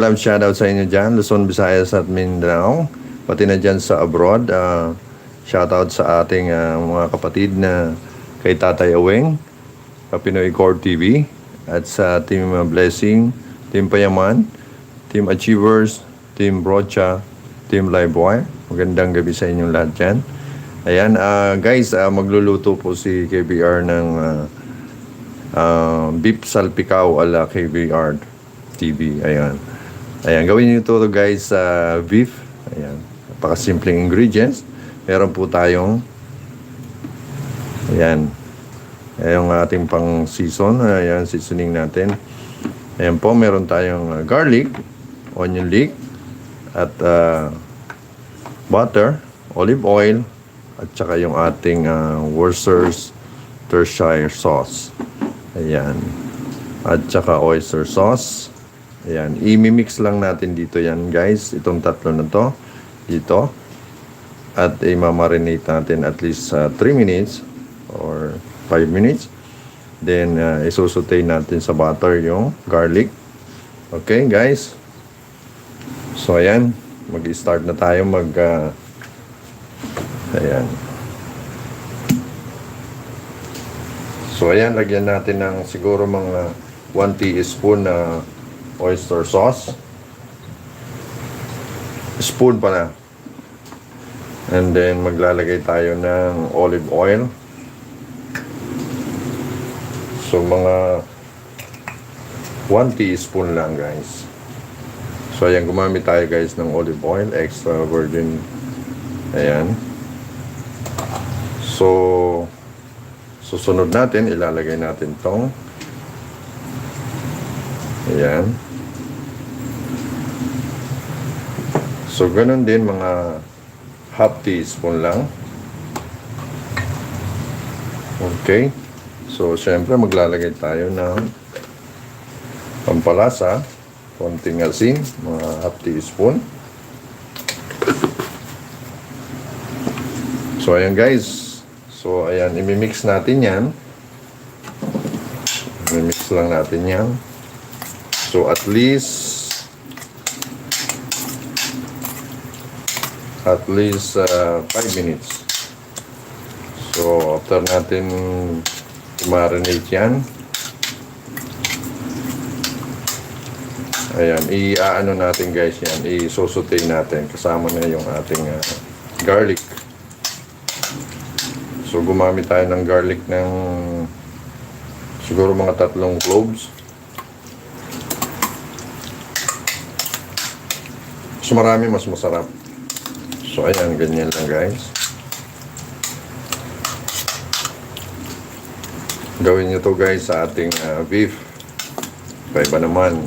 Love shoutout sa inyo dyan, Luzon, Visayas at Mindanao, pati na dyan sa abroad. Shoutout sa ating mga kapatid na kay Tatay Aweng, Pinoy Core TV, at sa Team Blessing, Team Payaman, Team Achievers, Team Brocha, Team Livewire. Magandang gabi sa inyong lahat dyan. Ayan, guys, magluluto po si KBR ng beef salpicao ala KBR TV. Ayan. Ayan, gawin niyo to guys sa beef. Ayan, napakasimpleng ingredients. Meron po tayong ayan, yung ating pang season. Ayan, seasoning natin. Ayan po, meron tayong garlic, onion leek, at butter, olive oil, at saka yung ating Worcestershire sauce. Ayan, at saka oyster sauce. Ayan, i-mix lang natin dito yan guys, itong tatlo na to dito, at i-marinate natin at least 3 minutes or 5 minutes. Then isusutay natin sa butter yung garlic. Okay guys, so ayan, mag-start na tayo ayan. So ayan, lagyan natin ng siguro mga 1 teaspoon na oyster sauce. Spoon pa na. And then maglalagay tayo ng olive oil. So mga 1 teaspoon lang guys. So ayan, gumamit tayo guys ng olive oil, extra virgin. Ayan. So susunod natin, ilalagay natin tong ayan. So, ganun din, mga half teaspoon lang. Okay. So, syempre, maglalagay tayo ng pampalasa. Konting asin, mga half teaspoon. So, ayan guys. So, ayan, imimix natin yan. Imimix lang natin yan. So, at least 5 minutes. So, after natin i-marinate yan, ayan, i-ano natin guys yan, i-saute natin, kasama na yung ating garlic. So, gumamit tayo ng garlic ng siguro mga 3 cloves. So, marami mas masarap. So, ayan, ganyan lang guys. Gawin nyo to guys sa ating beef. Iba naman.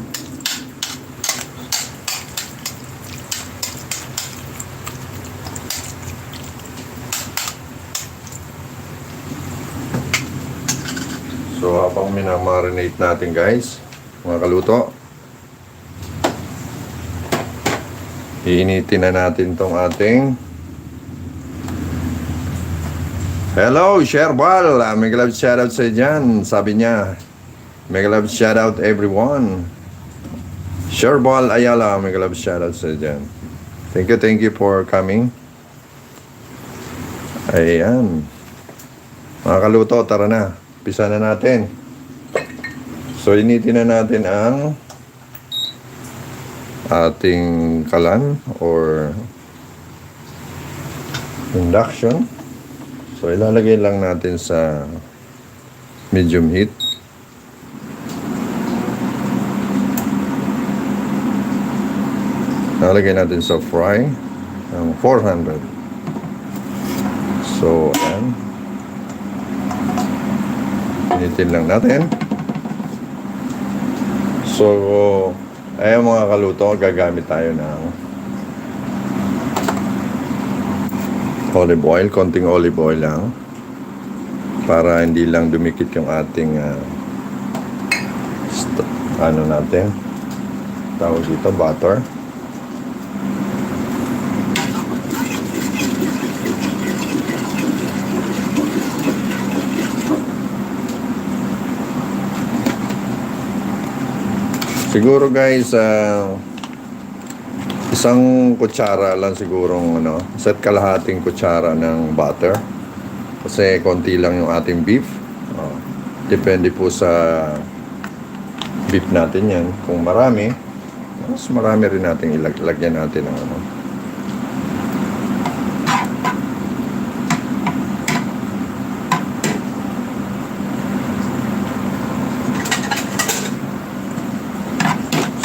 So, habang minamarinate natin guys, mga kaluto, iinitin na natin tong ating hello, Sherbal. Mega love shoutout sa dyan. Sabi niya, mega love shoutout everyone. Sherbal Ayala, mega love shoutout sa dyan. Thank you for coming. Ayan. Mga kaluto, tara na. Pisa na natin. So, initin na natin ang ating kalan or induction. So, ilalagay lang natin sa medium heat. Ilalagay natin sa fry ng 400. So, ayan. Initin lang natin. So, ayan mga kaluto, gagamit tayo ng olive oil, konting olive oil lang para hindi lang dumikit yung ating ano natin, tawag dito, butter. Siguro guys, isang kutsara lang sigurong set kalahating kutsara ng butter. Kasi konti lang yung ating beef. Depende po sa beef natin yan. Kung marami, mas marami rin natin ilagyan natin ng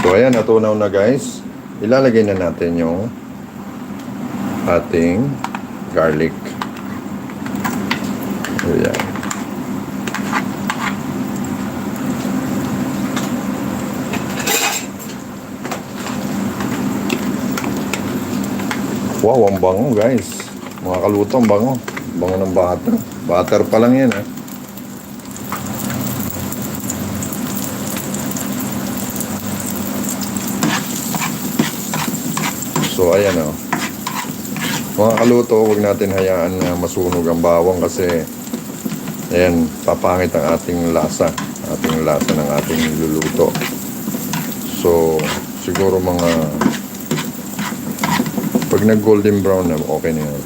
So ayan, natunaw na guys. Ilalagay na natin yung ating garlic. Ayan. Wow, ang bango guys. Mga kaluto, ang bango. Bango ng butter. Butter pa lang yan So ayan mga kaluto, huwag natin hayaan na masunog ang bawang kasi ayan, papangit ang ating lasa ng ating luluto. So siguro mga pag nag golden brown na, okay na yan.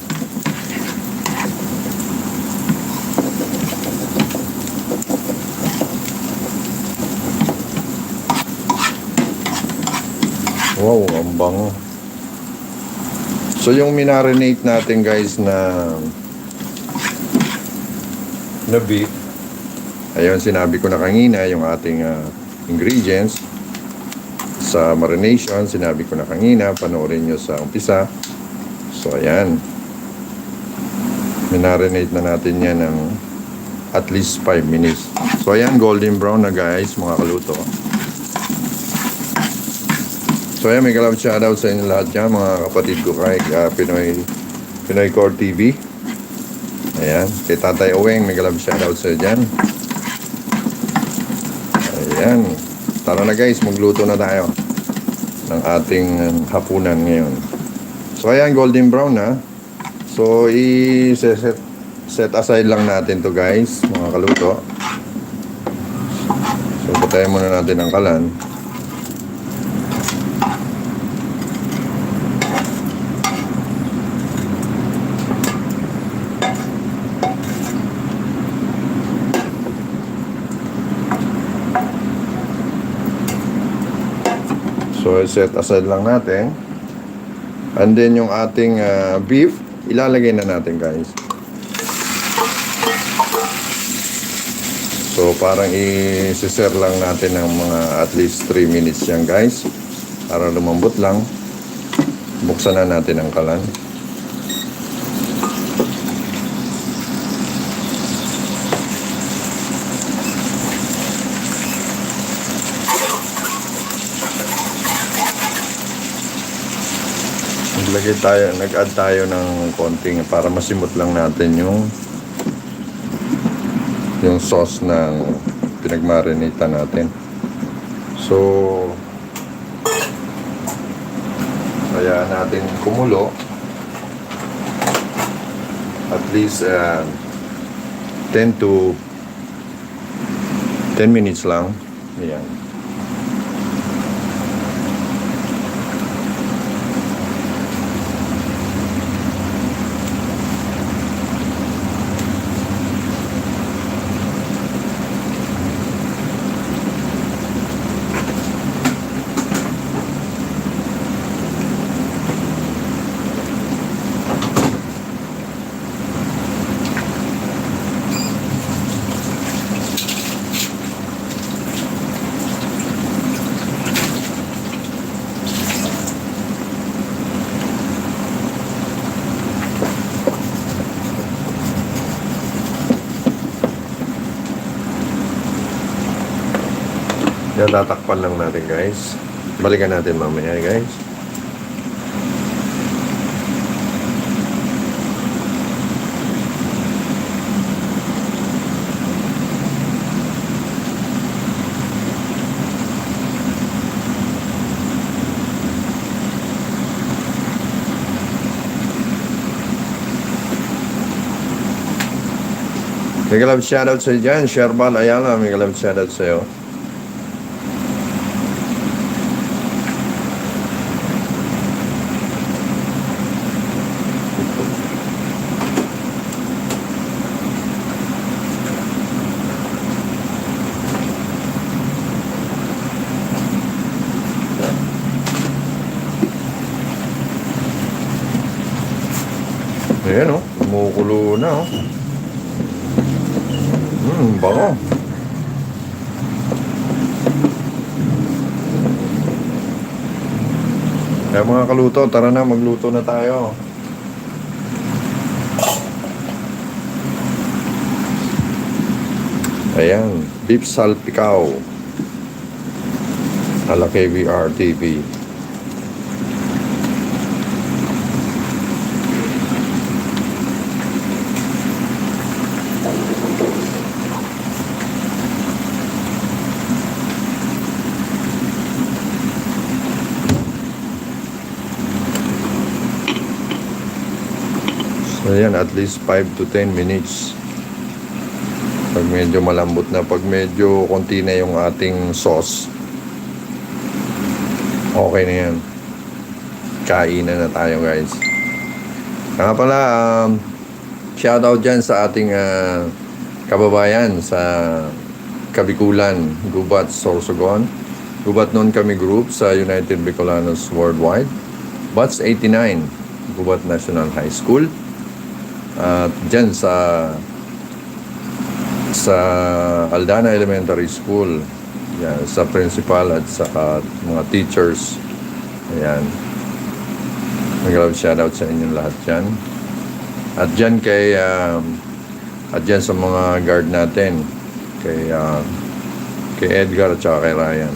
Wow, ang bango. So yung minarinate natin guys na beef, ayun, sinabi ko na kanina yung ating ingredients sa marination, sinabi ko na kanina, panoorin nyo sa umpisa. So ayan, minarinate na natin yan ng at least 5 minutes. So ayan, golden brown na guys, mga kaluto. So ayan, may galab shoutout sa inyo lahat dyan, mga kapatid ko kay Pinoy Core TV. Ayan, kay Tatay Oweng, may galab shoutout sa dyan. Ayan, tara na guys, magluto na tayo ng ating hapunan ngayon. So ayan, golden brown na. So set aside lang natin to guys, mga kaluto. So patayin muna natin ang kalan. So, set aside lang natin. And then, yung ating beef, ilalagay na natin, guys. So, parang i-ser lang natin ng mga at least 3 minutes yan, guys. Para lumambot lang. Buksan na natin ang kalan. Nag-add tayo ng konting para masimot lang natin yung sauce ng pinagmarinate natin. So kaya natin kumulo at least 10 minutes lang. Ayan. Yan, tatakpan lang natin guys. Balikan natin mamaya guys. May galab shoutout sa dyan, Sherbal Ayala, may galab shoutout sa'yo. Ayan oh, kumukulo na oh. Bango. Kaya mga kaluto, tara na, magluto na tayo. Ayan, beef salpicao ala KVR TV. So ayan, at least 5 to 10 minutes. Pag medyo malambot na, pag medyo konti na yung ating sauce, okay na yan. Kainan na tayo guys. Kaya pala, shoutout dyan sa ating kababayan sa Kabikulan, Gubat, Sorsogon. Gubat noon kami group sa United Bicolanos Worldwide. Batch 89, Gubat National High School. At dyan sa Aldana Elementary School, yan, sa principal at sa mga teachers. Ayan, mag-love shoutout sa inyong lahat dyan. At dyan at dyan sa mga guard natin, kay Edgar at saka kay Ryan.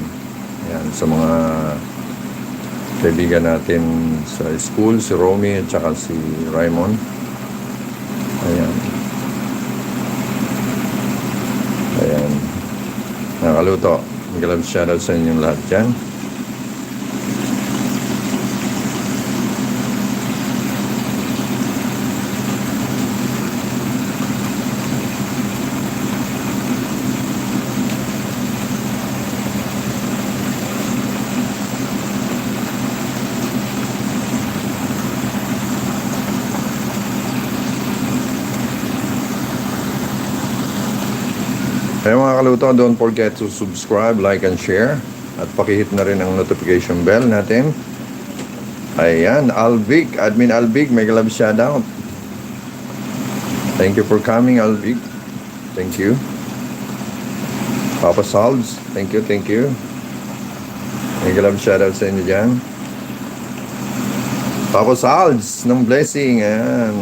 Ayan, sa mga kaibigan natin sa school, si Romy at saka si Raymond. Ayan. Ayan. Nakakaluto. Mag-love shoutout sa inyong lahat dyan. Kaya mga kaluto, don't forget to subscribe, like, and share. At pakihit na rin ang notification bell natin. Ayan, Alvig, Admin Alvig, may love shoutout. Thank you for coming, Alvig. Thank you. Papa Salves, thank you, thank you. May love shoutout sa inyo dyan. Papa Salves, ng blessing. Ayan.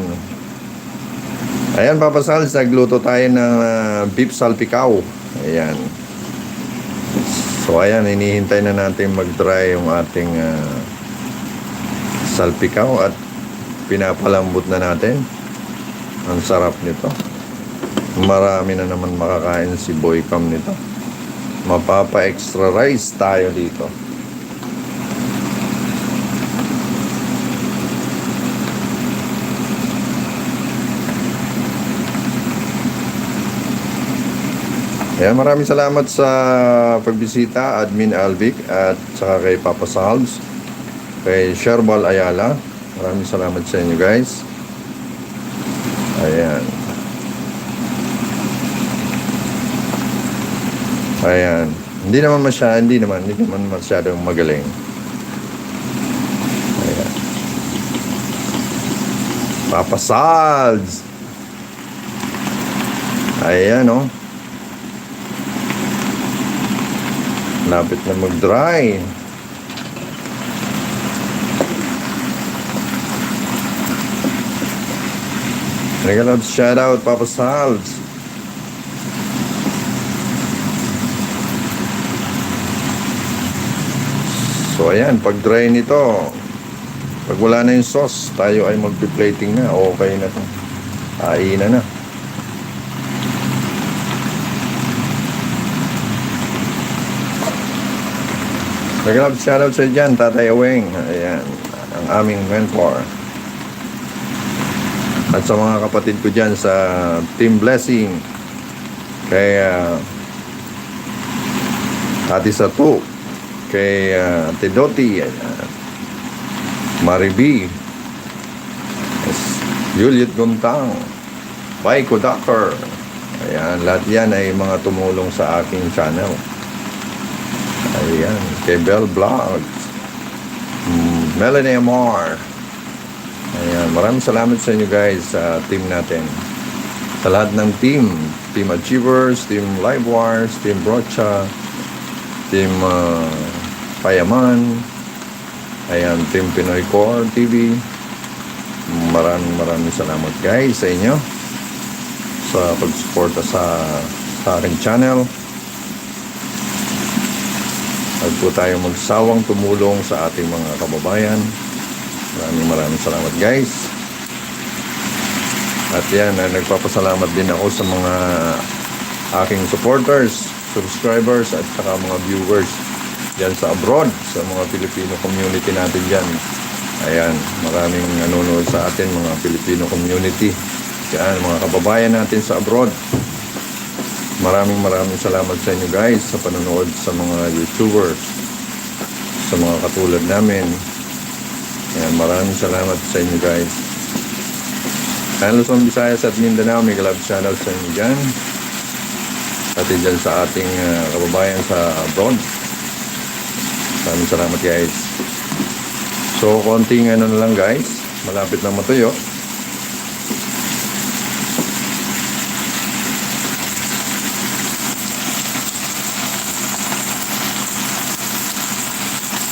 Ayan, Papa Salves, nagluto tayo ng beef salpicao. Ayan. So, ayan, hinihintay na natin mag-dry yung ating salpicao at pinapalambot na natin. Ang sarap nito. Marami na naman makakain si Boy Cam nito. Mapapa-extra rice tayo dito. Ayan, maraming salamat sa pagbisita, Admin Alvic at saka kay Papa Salves, kay Sherbal Ayala. Maraming salamat sa inyo guys. Ayan. Ayan. Hindi naman masyadong magaling. Ayan. Papa Salves. Ayan, oh. Lapit na mag-dry. Regalab shoutout, Papa Salves. So ayan, pag dry nito, pag wala na yung sauce, tayo ay magpi-plating na. Okay na to. Kainan na. Nag-love shoutout sa dyan, Tatay Aweng. Ayan, ang aming mentor. At sa mga kapatid ko dyan sa Team Blessing. Kay Ate Satu. Kay Ate Doti. Maribi. Juliet Guntang. Baiko Dakar. Ayan, lahat yan ay mga tumulong sa aking channel. Ayan, kay Bell Vlogs, Melanie Amor. Ayan, maraming salamat sa inyo guys sa team natin. Sa lahat ng team. Team Achievers, Team Livewires, Team Brocha, Team Payaman, ayan, Team Pinoy Core TV. Maraming salamat guys sa inyo sa pagsuporta sa aking channel. Huwag po tayo magsawang tumulong sa ating mga kababayan. Maraming salamat guys. At yan, nagpapasalamat din ako sa mga aking supporters, subscribers, at saka mga viewers dyan sa abroad, sa mga Filipino community natin dyan. Ayan, maraming nanonood sa atin, mga Filipino community. Yan, mga kababayan natin sa abroad. Maraming salamat sa inyo guys sa panonood sa mga YouTubers, sa mga katulad namin. Ayan, maraming salamat sa inyo guys. Luzon, Visayas at Mindanao, may Love Channel sa inyo dyan. At dyan sa ating kababayan sa abroad. Maraming salamat guys. So, konting ano na lang guys. Malapit na matuyo.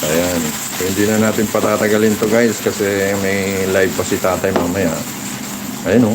Ayan. So, hindi na natin patatagalin to guys kasi may live pa si tatay mamaya. Ayun o.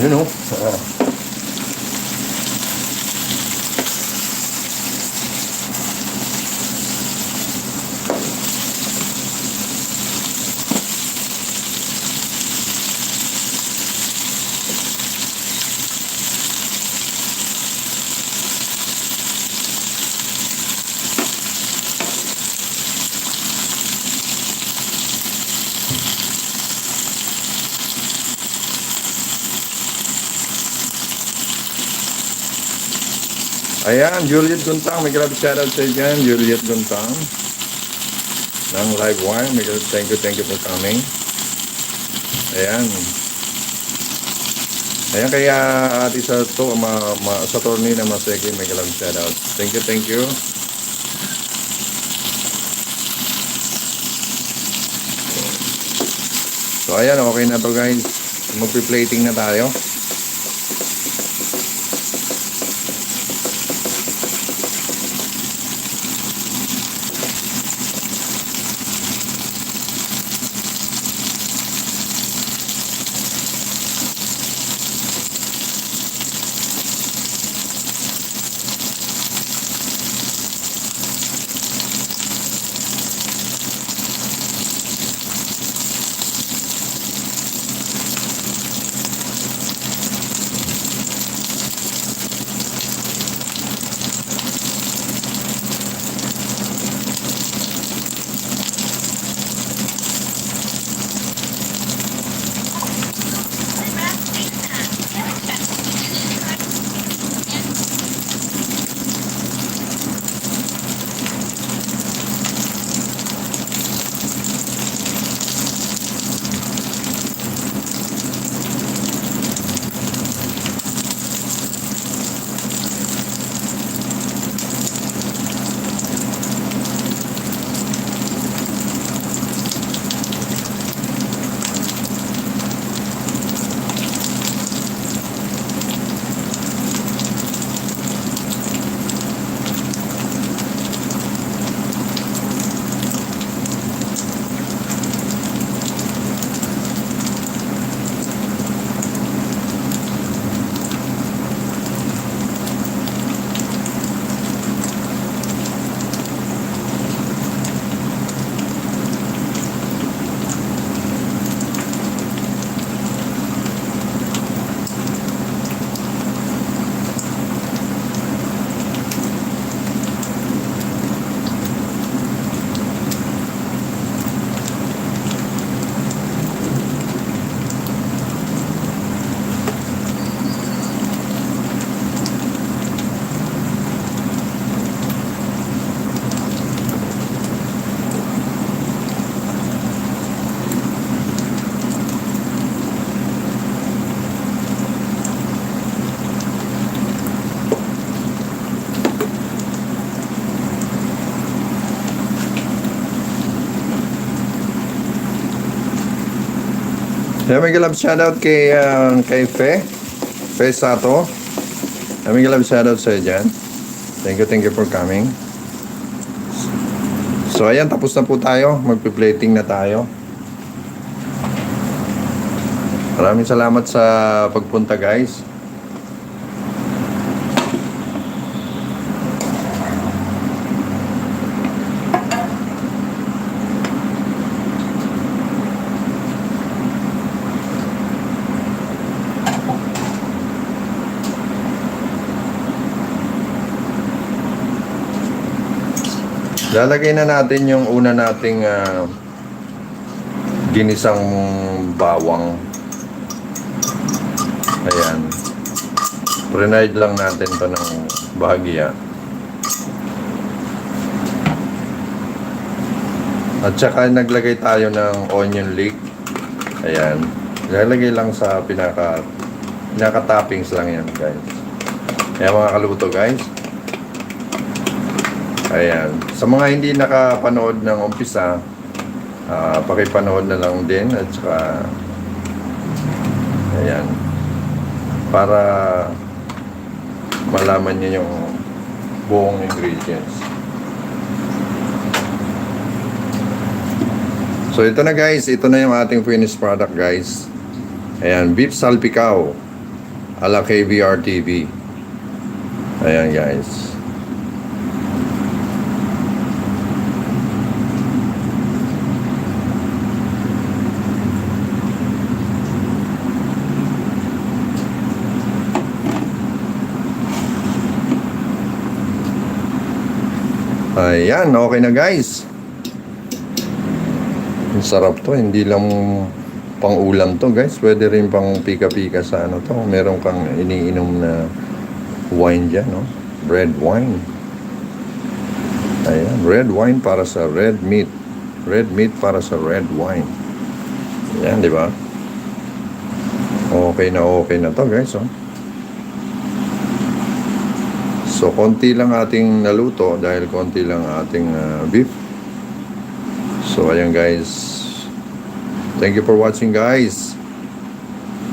You know. Ayan, Juliet Guntang, may grabe shoutout sa dyan, Juliet Guntang ng Livewire, may grabe, thank you for coming. Ayan. Ayan, kaya ati sa to, sa tourney na Maseki, may grabe shoutout. Thank you. So ayan, okay na to guys. Magpi-plating na tayo. May galab shoutout kay Fe Sato. May galab shoutout sa'yo dyan. Thank you for coming. So ayan, tapos na po tayo. Magpi-plating na tayo. Maraming salamat sa pagpunta, guys. Lalagay na natin yung una nating ginisang bawang. Ayan. Pre-nide lang natin to ng bahagya. At saka naglagay tayo ng onion leek. Ayan. Lalagay lang sa pinaka-toppings lang yan, guys. Ayan mga kaluto, guys. Ayan. Sa mga hindi nakapanood ng umpisa, pakipanood na lang din at saka ayan, para malaman niyo yung buong ingredients. So ito na, guys, ito na yung ating finished product, guys. Ayan, beef salpicao ala KVR TV. Ayan, guys. Ayan, okay na, guys. Ang sarap to, hindi lang pang ulam to, guys. Pwede rin pang pika-pika sa ano to. Meron kang iniinom na wine dyan, no? Red wine. Ayan, red wine para sa red meat. Red meat para sa red wine. Ayan, di ba? Okay na to, guys, oh. So, konti lang ating naluto dahil konti lang ating beef. So, ayan, guys. Thank you for watching, guys.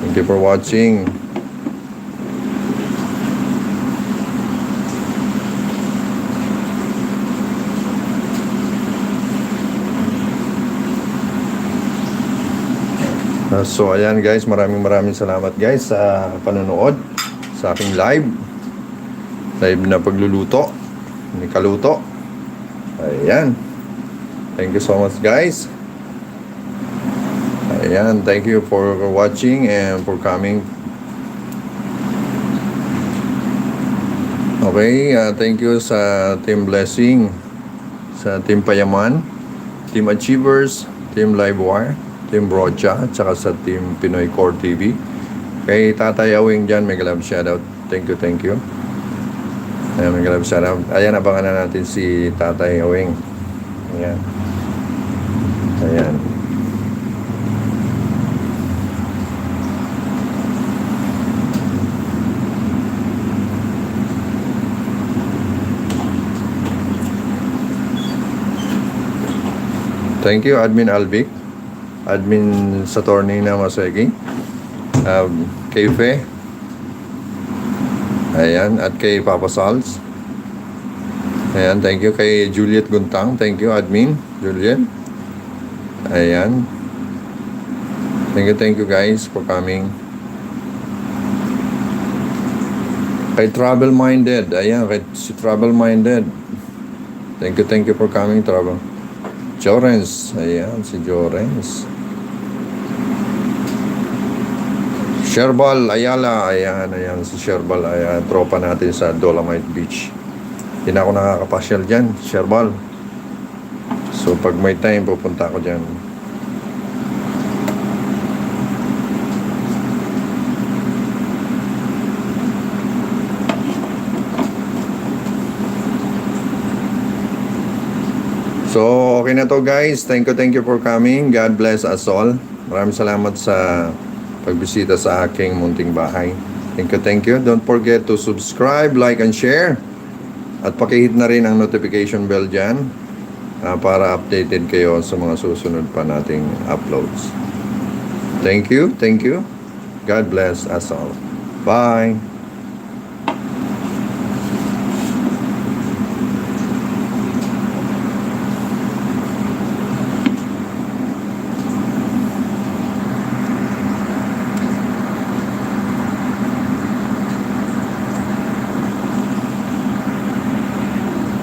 Thank you for watching. So, ayan, guys. Maraming salamat, guys, sa panonood sa aking live na pagluluto ni Kaluto. Ayan, thank you so much, guys. Ayan, thank you for watching and for coming. Okay, thank you sa Team Blessing, sa Team Payaman, Team Achievers, Team Livewire, Team Brocha, at saka sa Team Pinoy Core TV. Kay Tatay Awing dyan, mega love shoutout. Thank you. Ayan, may galab shoutout. Ayan, abangan na natin si Tatay Awing. Ayan. Ayan. Thank you, Admin Albic. Admin Saturning na Masegi. Kay Fe. Ayan, at kay Papa Salz. Ayan, thank you kay Juliet Guntang. Thank you, Admin Juliet. Ayan. Thank you guys for coming. Kay Travel Minded. Ayan, kay si Travel Minded. Thank you for coming, Travel. Jorens. Ayan, si Jorens. Sherbal Ayala, ayan si Sherbal, ayan, tropa natin sa Dolomite Beach. Hindi na ako nakakapasyal dyan, Sherbal. So pag may time, pupunta ako dyan. So okay na to, guys. Thank you for coming. God bless us all. Maraming salamat sa pagbisita sa aking munting bahay. Thank you. Don't forget to subscribe, like, and share. At pakihit na rin ang notification bell dyan para updated kayo sa mga susunod pa nating uploads. Thank you. God bless us all. Bye.